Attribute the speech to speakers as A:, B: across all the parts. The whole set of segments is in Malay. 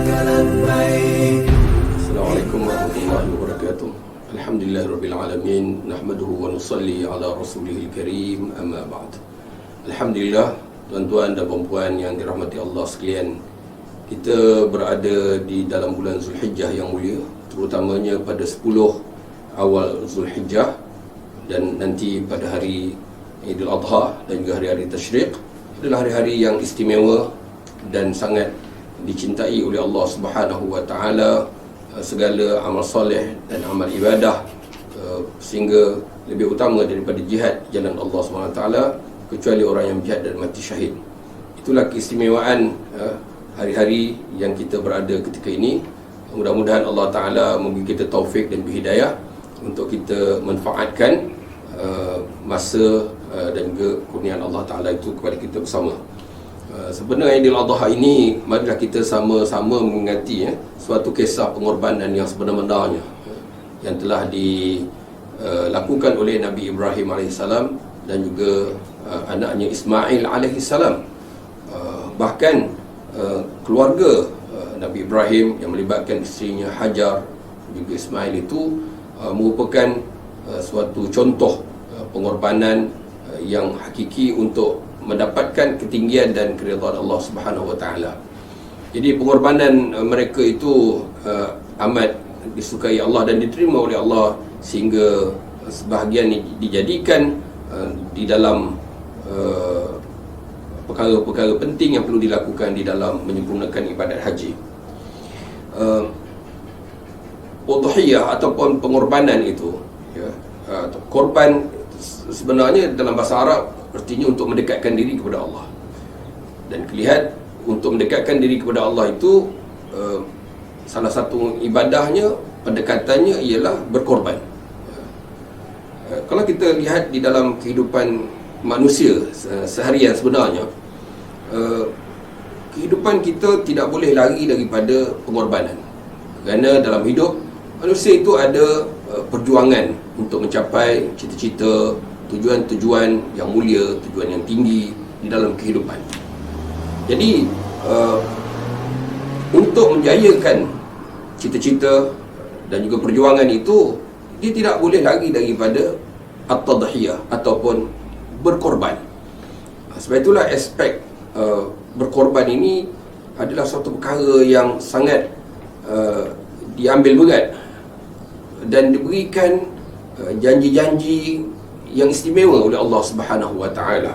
A: Assalamualaikum warahmatullahi wabarakatuh. Alhamdulillahirabbil alamin, nahmaduhu wa nusalli ala rasulihil karim, amma ba'd. Alhamdulillah, tuan-tuan dan puan-puan yang dirahmati Allah sekalian, kita berada di dalam bulan Zulhijjah yang mulia, terutamanya pada 10 awal Zulhijjah dan nanti pada hari Idul Adha dan juga hari-hari Tasyriq adalah hari-hari yang istimewa dan sangat dicintai oleh Allah Subhanahu wa taala. Segala amal soleh dan amal ibadah sehingga lebih utama daripada jihad jalan Allah Subhanahu wa taala, kecuali orang yang jihad dan mati syahid. Itulah keistimewaan hari-hari yang kita berada ketika ini. Mudah-mudahan Allah Ta'ala memberi kita taufik dan hidayah untuk kita manfaatkan masa dan juga kurniaan Allah Ta'ala itu kepada kita bersama. Sebenarnya Idul Adha ini, marilah kita sama-sama mengingati suatu kisah pengorbanan yang sebenar-benarnya yang telah dilakukan oleh Nabi Ibrahim AS dan juga anaknya Ismail AS. Bahkan keluarga Nabi Ibrahim yang melibatkan isterinya Hajar juga Ismail itu merupakan suatu contoh pengorbanan yang hakiki untuk mendapatkan ketinggian dan keridhaan Allah Subhanahu wa taala. Jadi pengorbanan mereka itu amat disukai Allah dan diterima oleh Allah, sehingga sebahagian dijadikan di dalam perkara-perkara penting yang perlu dilakukan di dalam menyempurnakan ibadat haji. Udhiyah ataupun pengorbanan itu, korban sebenarnya dalam bahasa Arab artinya untuk mendekatkan diri kepada Allah. Dan kelihat untuk mendekatkan diri kepada Allah itu salah satu ibadahnya, pendekatannya ialah berkorban. Kalau kita lihat di dalam kehidupan manusia seharian sebenarnya, kehidupan kita tidak boleh lari daripada pengorbanan. Kerana dalam hidup manusia itu ada perjuangan untuk mencapai cita-cita, tujuan-tujuan yang mulia, tujuan yang tinggi di dalam kehidupan. Jadi untuk menjayakan cita-cita dan juga perjuangan itu, dia tidak boleh lari daripada at-tadhiyah ataupun berkorban. Sebab itulah aspek berkorban ini adalah suatu perkara yang sangat diambil berat dan diberikan janji-janji yang istimewa oleh Allah Subhanahu wa taala.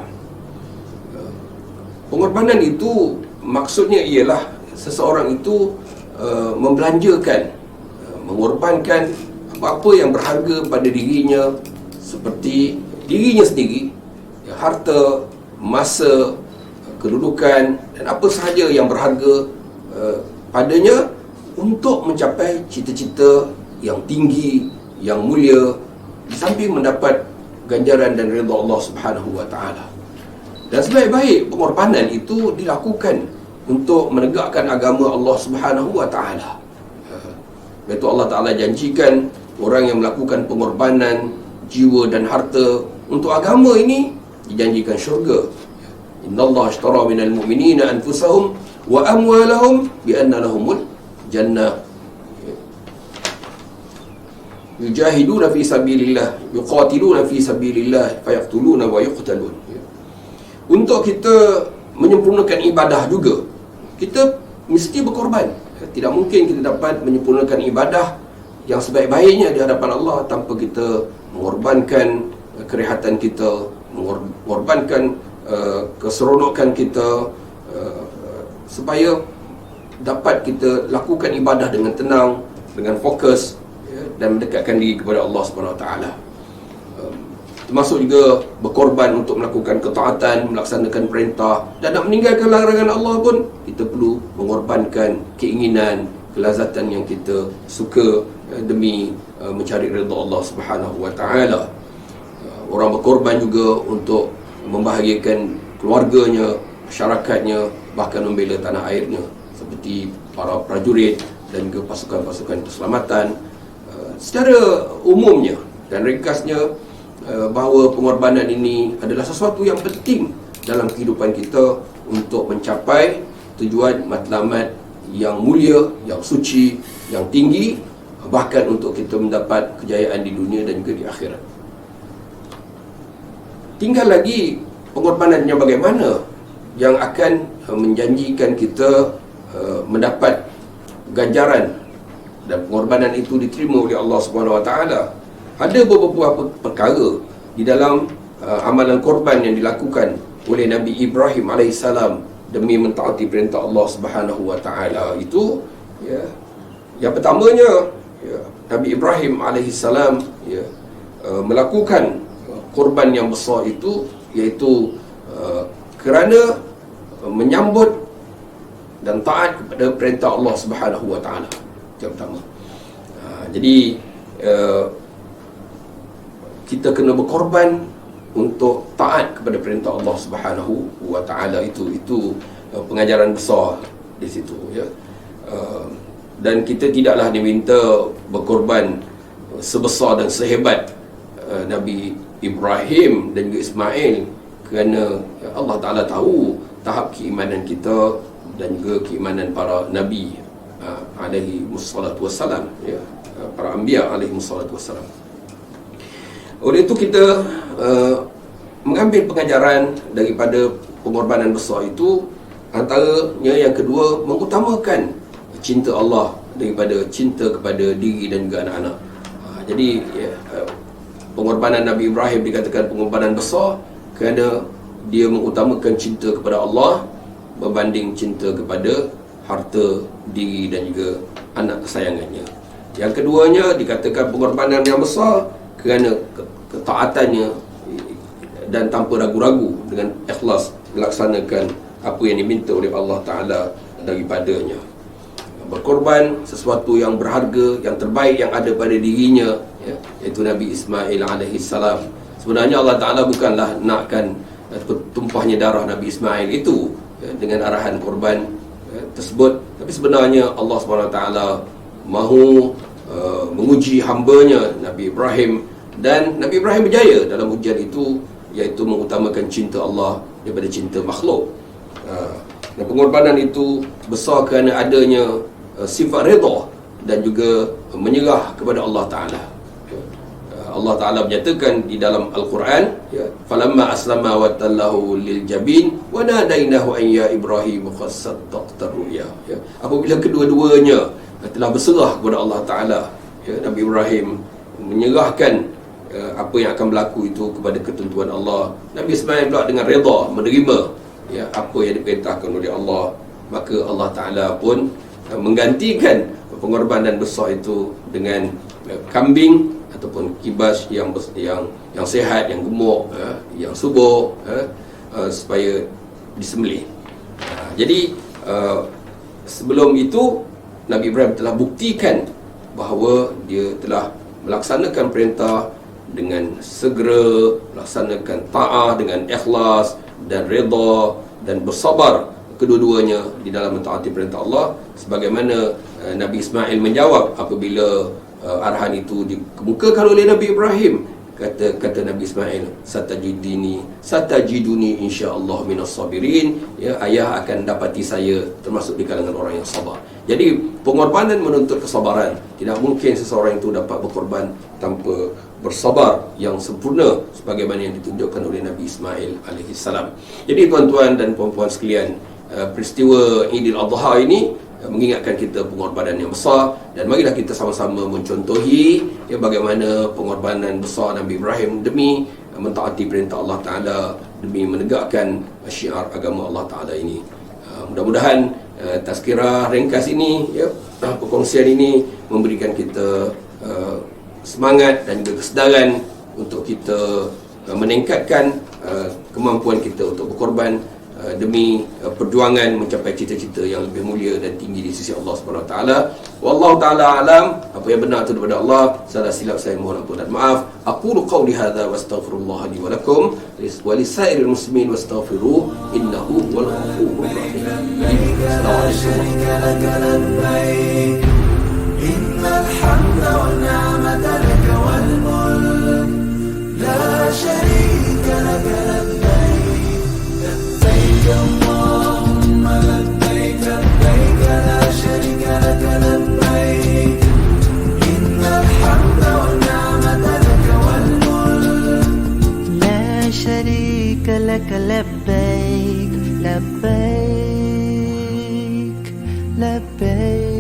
A: Pengorbanan itu maksudnya ialah seseorang itu membelanjakan, mengorbankan apa-apa yang berharga pada dirinya, seperti dirinya sendiri, harta, masa, kedudukan dan apa sahaja yang berharga padanya untuk mencapai cita-cita yang tinggi, yang mulia, di samping mendapat ganjaran dan redha Allah Subhanahu wa taala. Dan sebaik-baik pengorbanan itu dilakukan untuk menegakkan agama Allah Subhanahu wa taala. Betul, Allah Taala janjikan orang yang melakukan pengorbanan jiwa dan harta untuk agama ini dijanjikan syurga. Innallaha ashtara minal mu'minina anfusahum wa amwalahum bi anna lahumul jannah. Yujahiduna fi sabilillah, yuqatiluna fi sabilillah, fayaqtuluna wa yuqtalun. Untuk kita menyempurnakan ibadah juga, kita mesti berkorban. Tidak mungkin kita dapat menyempurnakan ibadah yang sebaik-baiknya di hadapan Allah tanpa kita mengorbankan kerehatan kita, mengorbankan keseronokan kita, supaya dapat kita lakukan ibadah dengan tenang, dengan fokus, dan mendekatkan diri kepada Allah Subhanahu Wa Taala. Termasuk juga berkorban untuk melakukan ketaatan, melaksanakan perintah, dan nak meninggalkan larangan Allah pun kita perlu mengorbankan keinginan, kelazatan yang kita suka demi mencari redha Allah Subhanahu Wa Taala. Orang berkorban juga untuk membahagiakan keluarganya, masyarakatnya, bahkan membela tanah airnya, seperti para prajurit dan juga pasukan-pasukan keselamatan. Secara umumnya dan ringkasnya, bahawa pengorbanan ini adalah sesuatu yang penting dalam kehidupan kita untuk mencapai tujuan matlamat yang mulia, yang suci, yang tinggi, bahkan untuk kita mendapat kejayaan di dunia dan juga di akhirat. Tinggal lagi pengorbanannya bagaimana yang akan menjanjikan kita mendapat ganjaran dan pengorbanan itu diterima oleh Allah Subhanahu Wa Taala. Ada beberapa perkara di dalam amalan korban yang dilakukan oleh Nabi Ibrahim alaihissalam demi mentaati perintah Allah Subhanahu Wa Taala itu, ya, yang pertamanya, ya, Nabi Ibrahim alaihissalam, ya, melakukan korban yang besar itu, iaitu kerana menyambut dan taat kepada perintah Allah Subhanahu Wa Taala. Yang pertama. Jadi kita kena berkorban untuk taat kepada perintah Allah Subhanahu Wa Taala. Itu pengajaran besar di situ, ya. Dan kita tidaklah diminta berkorban sebesar dan sehebat Nabi Ibrahim dan juga Ismail, kerana Allah Ta'ala tahu tahap keimanan kita dan juga keimanan para Nabi alaihi wassalatu wassalam, ya, para anbiya alaihi wassalatu wassalam. Oleh itu kita mengambil pengajaran daripada pengorbanan besar itu. Antaranya yang kedua, mengutamakan cinta Allah daripada cinta kepada diri dan juga anak-anak. Jadi ya, pengorbanan Nabi Ibrahim dikatakan pengorbanan besar kerana dia mengutamakan cinta kepada Allah berbanding cinta kepada harta, diri dan juga anak kesayangannya. Yang keduanya dikatakan pengorbanan yang besar kerana ketaatannya dan tanpa ragu-ragu dengan ikhlas melaksanakan apa yang diminta oleh Allah Ta'ala daripadanya. Berkorban sesuatu yang berharga, yang terbaik yang ada pada dirinya, ya, iaitu Nabi Ismail alaihissalam. Sebenarnya Allah Ta'ala bukanlah nakkan tumpahnya darah Nabi Ismail itu, ya, dengan arahan korban, ya, tersebut. Tapi sebenarnya Allah SWT mahu menguji hambanya Nabi Ibrahim, dan Nabi Ibrahim berjaya dalam ujian itu, iaitu mengutamakan cinta Allah daripada cinta makhluk. Dan pengorbanan itu besar kerana adanya sifat redha dan juga menyerah kepada Allah Ta'ala. Allah Ta'ala menyatakan di dalam Al-Quran, ya, falamma aslama wa tallahu lil jabin wa nadainahu an ya Ibrahim qad saddaqta ru'ya. Ya, apabila kedua-duanya telah berserah kepada Allah Ta'ala, ya, Nabi Ibrahim menyerahkan apa yang akan berlaku itu kepada ketentuan Allah. Nabi Ismail pula dengan redha menerima, ya, apa yang diperintahkan oleh Allah. Maka Allah Ta'ala pun menggantikan pengorbanan besar itu dengan kambing ataupun kibas yang sehat, yang gemuk, yang subur, supaya disembelih. Jadi sebelum itu Nabi Ibrahim telah buktikan bahawa dia telah melaksanakan perintah dengan segera, melaksanakan ta'ah dengan ikhlas dan redha dan bersabar kedua-duanya di dalam mentaati perintah Allah, sebagaimana Nabi Ismail menjawab apabila arahan itu dikemukakan oleh Nabi Ibrahim. Kata Nabi Ismail, satajiduni insyaallah minas sabirin, ya, ayah akan dapati saya termasuk di kalangan orang yang sabar. Jadi pengorbanan menuntut kesabaran. Tidak mungkin seseorang itu dapat berkorban tanpa bersabar yang sempurna sebagaimana yang ditunjukkan oleh Nabi Ismail alaihissalam. Jadi tuan-tuan dan puan-puan sekalian, peristiwa Idul Adha ini mengingatkan kita pengorbanan yang besar, dan marilah kita sama-sama mencontohi, ya, bagaimana pengorbanan besar Nabi Ibrahim demi mentaati perintah Allah Ta'ala, demi menegakkan syiar agama Allah Ta'ala ini. Mudah-mudahan tazkirah ringkas ini, ya, perkongsian ini memberikan kita semangat dan juga kesedaran untuk kita meningkatkan kemampuan kita untuk berkorban demi perjuangan mencapai cita-cita yang lebih mulia dan tinggi di sisi Allah Subhanahu Wa Taala. Wallahu taala alam. Apa yang benar itu daripada Allah, salah silap saya mohon ampun dan maaf. Aqulu qawli hadza wa astaghfirullah li wa lakum wa lisairil muslimin wastaghfiruh innahu huwal ghafurur rahim. Innal hamda wan ni'mata laka wal mulk la sharika laka اللهم لبيك لبيك لا شريك
B: لك لبيك لبيك لبيك